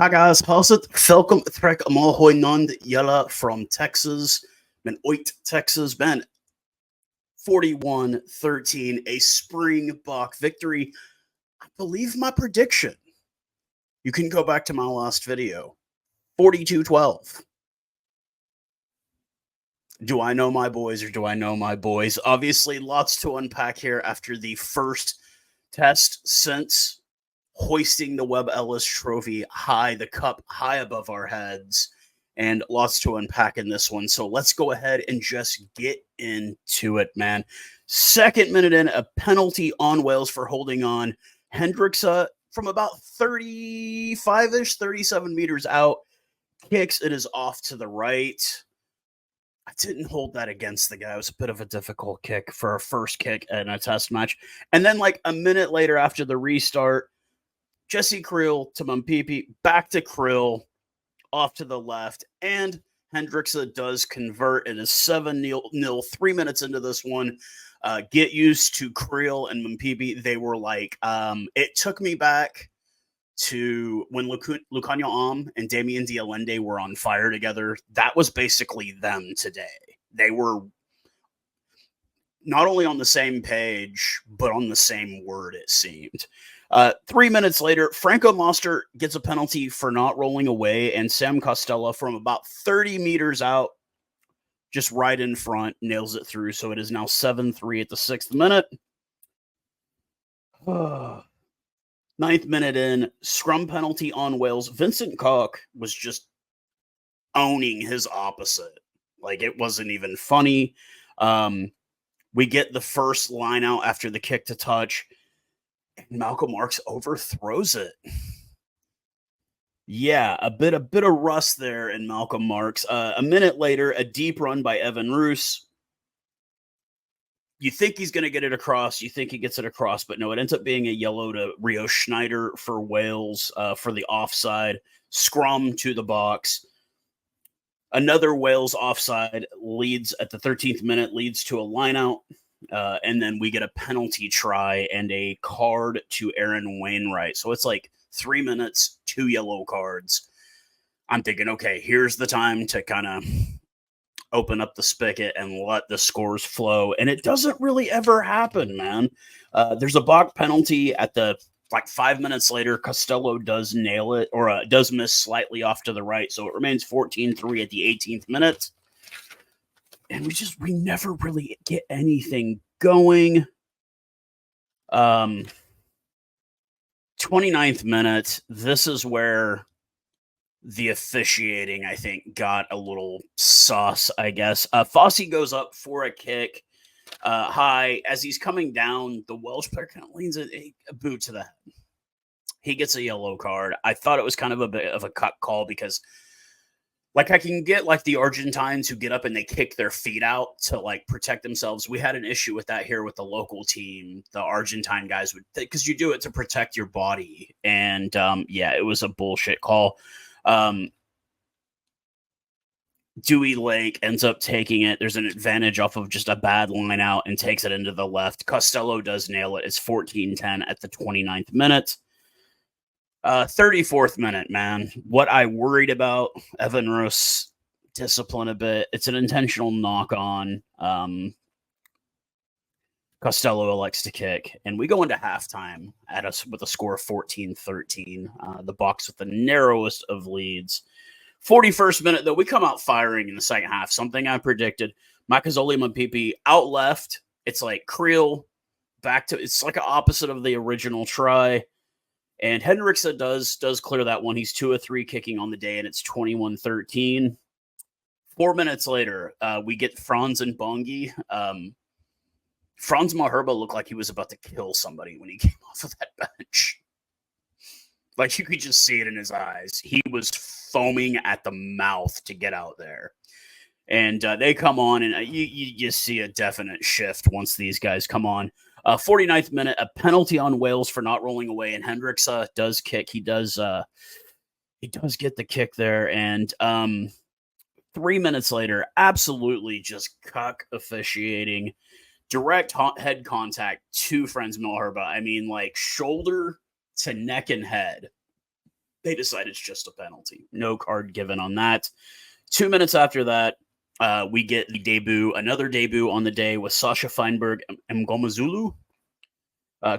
Hi guys, Howzit? Welkom terug allemaal hoinand Yella from Texas. Ben ooit Texas ben 41-13, a Springbok victory. I believe my prediction. You can go back to my last video. 42-12. Do I know my boys or do I know my boys? Obviously, lots to unpack here after the first test since hoisting the Webb Ellis Trophy high, the cup high above our heads, and lots to unpack in this one. So let's go ahead and just get into it, man. Second minute in, a penalty on Wales for holding on. Hendricks from about 35-ish, 37 meters out, kicks. It is off to the right. I didn't hold that against the guy. It was a bit of a difficult kick for a first kick in a test match. And then like a minute later after the restart, Jesse Creel to Mumpipi, back to Creel, off to the left, and Hendricksa does convert. It is 7-0, 3 minutes into this one. Get used to Creel and Mumpipi. They were like, it took me back to when Lucanio Am and Damien Dialende were on fire together. That was basically them today. They were not only on the same page, but on the same word, it seemed. 3 minutes later, Franco Moster gets a penalty for not rolling away, and Sam Costello from about 30 meters out, just right in front, nails it through. So it is now 7-3 at the 6th minute. 9th minute in, scrum penalty on Wales. Vincent Koch was just owning his opposite. Like, it wasn't even funny. We get the first line out after the kick to touch. Malcolm Marks overthrows it. Yeah, a bit of rust there in Malcolm Marks. A minute later, a deep run by Evan Roos. You think he's going to get it across. You think he gets it across, but no, it ends up being a yellow to Rio Schneider for Wales for the offside. Scrum to the box. Another Wales offside leads at the 13th minute, leads to a lineout. And then we get a penalty try and a card to Aaron Wainwright. So it's like 3 minutes, 2 yellow cards. I'm thinking, okay, here's the time to kind of open up the spigot and let the scores flow. And it doesn't really ever happen, man. There's a Bach penalty at the, like 5 minutes later, Costello does nail it, or does miss slightly off to the right. So it remains 14-3 at the 18th minute. And we never really get anything going. 29th minute, this is where the officiating, I think, got a little sauce, I guess. Fossey goes up for a kick high. As he's coming down, the Welsh player kind of leans a boot to the head. He gets a yellow card. I thought it was kind of a bit of a cut call because like I can get like the Argentines who get up and they kick their feet out to like protect themselves. We had an issue with that here with the local team. The Argentine guys would, because you do it to protect your body. And yeah, it was a bullshit call. Dewey Lake ends up taking it. There's an advantage off of just a bad line out and takes it into the left. Costello does nail it. It's 14-10 at the 29th minute. 34th minute, man. What I worried about, Evan Roos discipline a bit. It's an intentional knock on. Costello elects to kick, and we go into halftime at us with a score of 14-13. The Bucks with the narrowest of leads. 41st minute, though, we come out firing in the second half. Something I predicted. Makazole Mumpipi out left. It's like Creel back to, it's like an opposite of the original try. And Hendricksa does clear that one. He's 2 of 3 kicking on the day, and it's 21-13. 4 minutes later, we get Franz and Bongi. Franz Maherba looked like he was about to kill somebody when he came off of that bench. Like, you could just see it in his eyes. He was foaming at the mouth to get out there. And they come on, and you just see a definite shift once these guys come on. 49th minute, a penalty on Wales for not rolling away, and Hendricks does kick. He does get the kick there, and 3 minutes later, absolutely just cuck officiating, direct head contact to Franz Milherba. I mean, like shoulder to neck and head. They decide it's just a penalty. No card given on that. 2 minutes after that, we get the debut, another debut on the day with Sasha Feinberg and Mngomezulu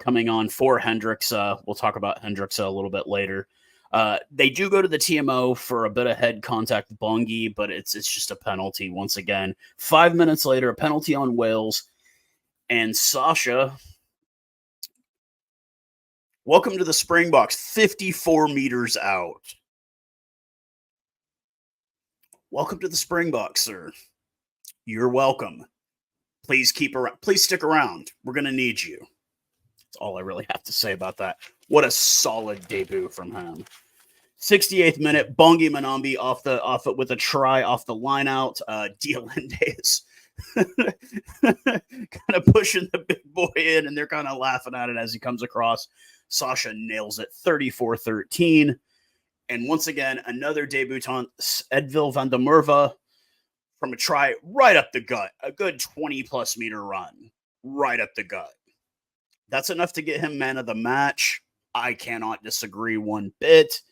coming on for Hendricks. We'll talk about Hendricks a little bit later. They do go to the TMO for a bit of head contact with Bongi, but it's just a penalty once again. 5 minutes later, a penalty on Wales. And Sasha, welcome to the Springboks, 54 meters out. Welcome to the Springboks, sir. You're welcome. Please stick around. We're going to need you. That's all I really have to say about that. What a solid debut from him. 68th minute, Bongi Manambi off it with a try off the line out. Diolende is kind of pushing the big boy in, and they're kind of laughing at it as he comes across. Sasha nails it 34-13. And once again, another debutant, Edville van der Merwe, from a try right up the gut. A good 20-plus meter run right up the gut. That's enough to get him man of the match. I cannot disagree one bit.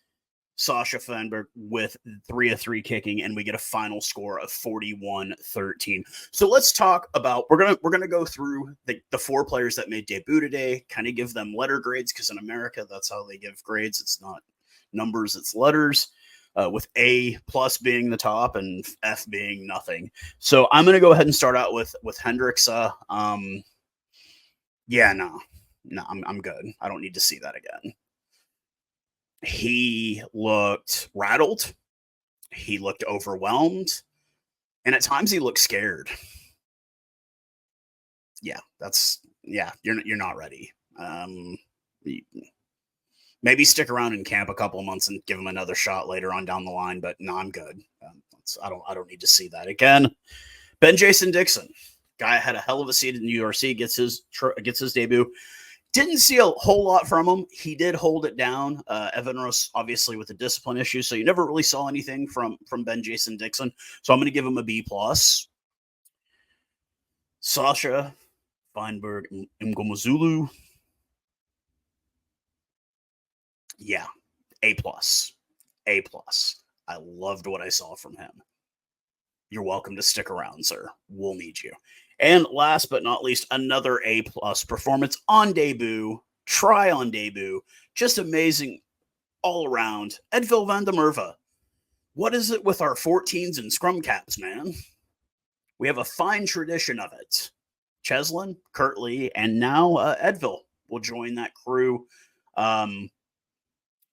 Sasha Feinberg with 3 of 3 kicking, and we get a final score of 41-13. So let's talk about, we're gonna go through the 4 players that made debut today, kind of give them letter grades, because in America, that's how they give grades. It's not numbers, it's letters, with A+ being the top and F being nothing. So I'm gonna go ahead and start out with Hendricks. I'm good. I don't need to see that again. He looked rattled. He looked overwhelmed. And at times he looked scared. You're not ready. Maybe stick around in camp a couple of months and give him another shot later on down the line, but no, I'm good. I don't need to see that again. Ben Jason Dixon, guy had a hell of a season in the URC, gets his debut. Didn't see a whole lot from him. He did hold it down. Evan Ross, obviously, with the discipline issue, so you never really saw anything from Ben Jason Dixon. So I'm going to give him a B+. Sasha Feinberg Mngomezulu. Yeah, A+. A+. I loved what I saw from him. You're welcome to stick around, sir. We'll need you. And last but not least, another A+ performance on debut, try on debut. Just amazing all around. Edville van der Merwe. What is it with our 14s and scrum caps, man? We have a fine tradition of it. Cheslin, Kirtley, and now Edville will join that crew.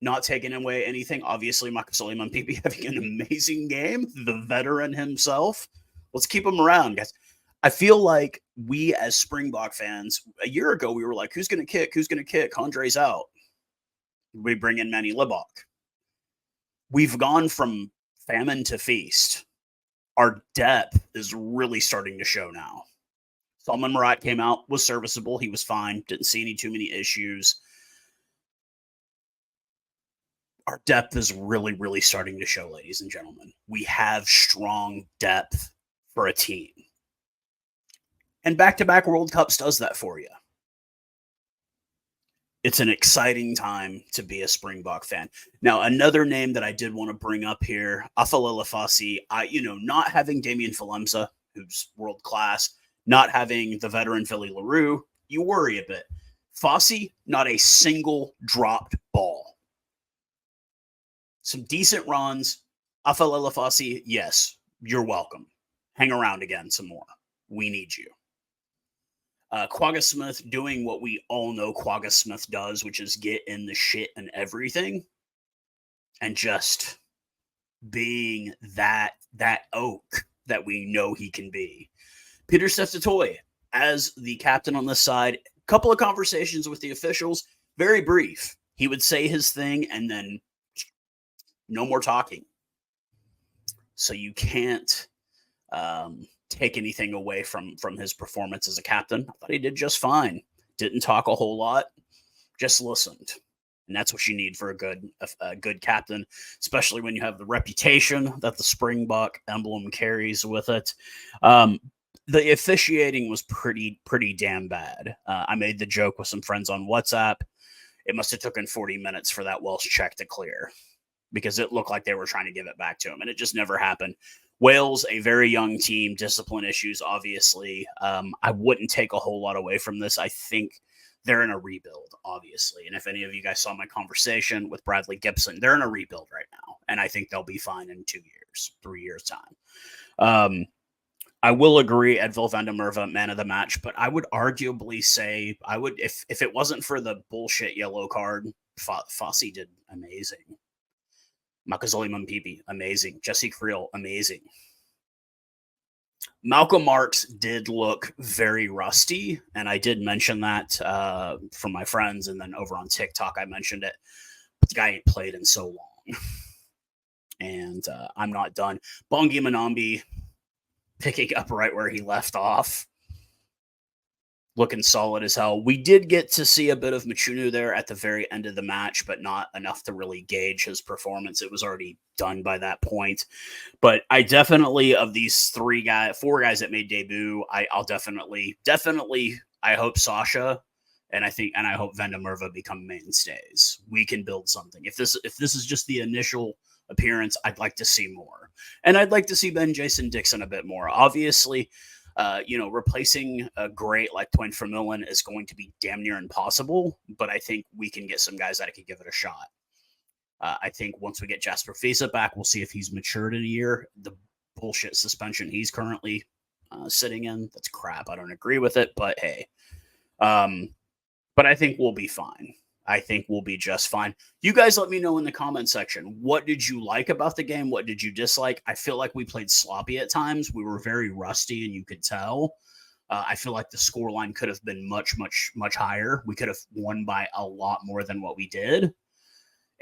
Not taking away anything. Obviously, Makasole Mampipi having an amazing game. The veteran himself. Let's keep him around, guys. I feel like we as Springbok fans, a year ago, we were like, who's going to kick? Who's going to kick? Andre's out. We bring in Manny Libok. We've gone from famine to feast. Our depth is really starting to show now. Salman Murat came out, was serviceable. He was fine. Didn't see too many issues. Our depth is really, really starting to show, ladies and gentlemen. We have strong depth for a team. And back-to-back World Cups does that for you. It's an exciting time to be a Springbok fan. Now, another name that I did want to bring up here, Afalele Fassi, not having Damien Falemsa, who's world-class, not having the veteran Philly LaRue, you worry a bit. Fassi, not a single dropped ball. Some decent runs. Afalele Fassi, yes, you're welcome. Hang around again some more. We need you. Quagga Smith doing what we all know Quagga Smith does, which is get in the shit and everything, and just being that oak that we know he can be. Peter Steph-Toy, as the captain on this side, a couple of conversations with the officials, very brief. He would say his thing and then no more talking. So you can't take anything away from his performance as a captain. I thought he did just fine. Didn't talk a whole lot, just listened. And that's what you need for a good captain, especially when you have the reputation that the Springbok emblem carries with it. The officiating was pretty damn bad. I made the joke with some friends on WhatsApp. it must have taken 40 minutes for that Welsh check to clear because it looked like they were trying to give it back to him, and it just never happened. Wales, a very young team, discipline issues, obviously. I wouldn't take a whole lot away from this. I think they're in a rebuild, obviously. And if any of you guys saw my conversation with Bradley Gibson, they're in a rebuild right now. And I think they'll be fine in 2 years, 3 years' time. I will agree Edville van der Merwe, man of the match, but I would arguably say if it wasn't for the bullshit yellow card, Fossey did amazing. Makazole Mpipi, amazing. Jesse Creel, amazing. Malcolm Marks did look very rusty, and I did mention that from my friends, and then over on TikTok I mentioned it. But the guy ain't played in so long. And I'm not done. Bongi Manambi picking up right where he left off. Looking solid as hell. We did get to see a bit of Machunu there at the very end of the match, but not enough to really gauge his performance. It was already done by that point. But I definitely, of these four guys that made debut, I'll definitely, I hope Sasha and I hope Van der Merwe become mainstays. We can build something. If this is just the initial appearance, I'd like to see more. And I'd like to see Ben Jason Dixon a bit more. Obviously, replacing a great like Twain Vermeulen is going to be damn near impossible, but I think we can get some guys that could give it a shot. I think once we get Jasper Fisa back, we'll see if he's matured in a year. The bullshit suspension he's currently sitting in, that's crap. I don't agree with it, but hey. But I think we'll be fine. I think we'll be just fine. You guys let me know in the comment section. What did you like about the game? What did you dislike? I feel like we played sloppy at times. We were very rusty, and you could tell. I feel like the scoreline could have been much, much, much higher. We could have won by a lot more than what we did.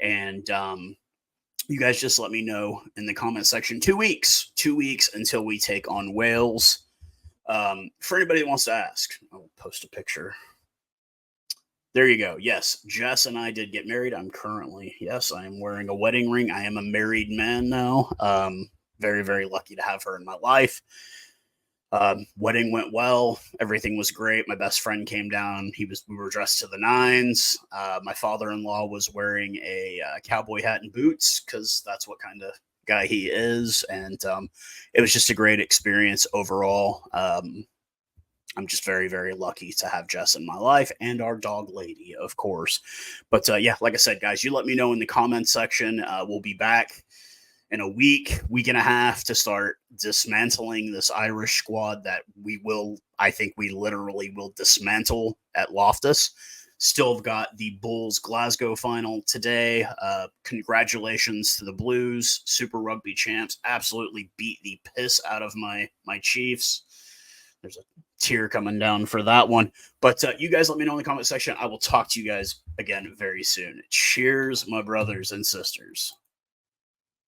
And you guys just let me know in the comment section. 2 weeks. 2 weeks until we take on Wales. For anybody that wants to ask, I'll post a picture. There you go. Yes, Jess and I did get married. I am wearing a wedding ring. I am a married man now. Very, very lucky to have her in my life. Wedding went well. Everything was great. My best friend came down. We were dressed to the nines. My father-in-law was wearing a cowboy hat and boots because that's what kind of guy he is. And it was just a great experience overall. I'm just very, very lucky to have Jess in my life and our dog lady, of course. But yeah, like I said, guys, you let me know in the comments section. We'll be back in a week and a half to start dismantling this Irish squad that I think we literally will dismantle at Loftus. Still have got the Bulls Glasgow final today. Congratulations to the Blues, Super Rugby champs. Absolutely beat the piss out of my Chiefs. There's a tear coming down for that one. But you guys let me know in the comment section. I will talk to you guys again very soon. Cheers, my brothers and sisters.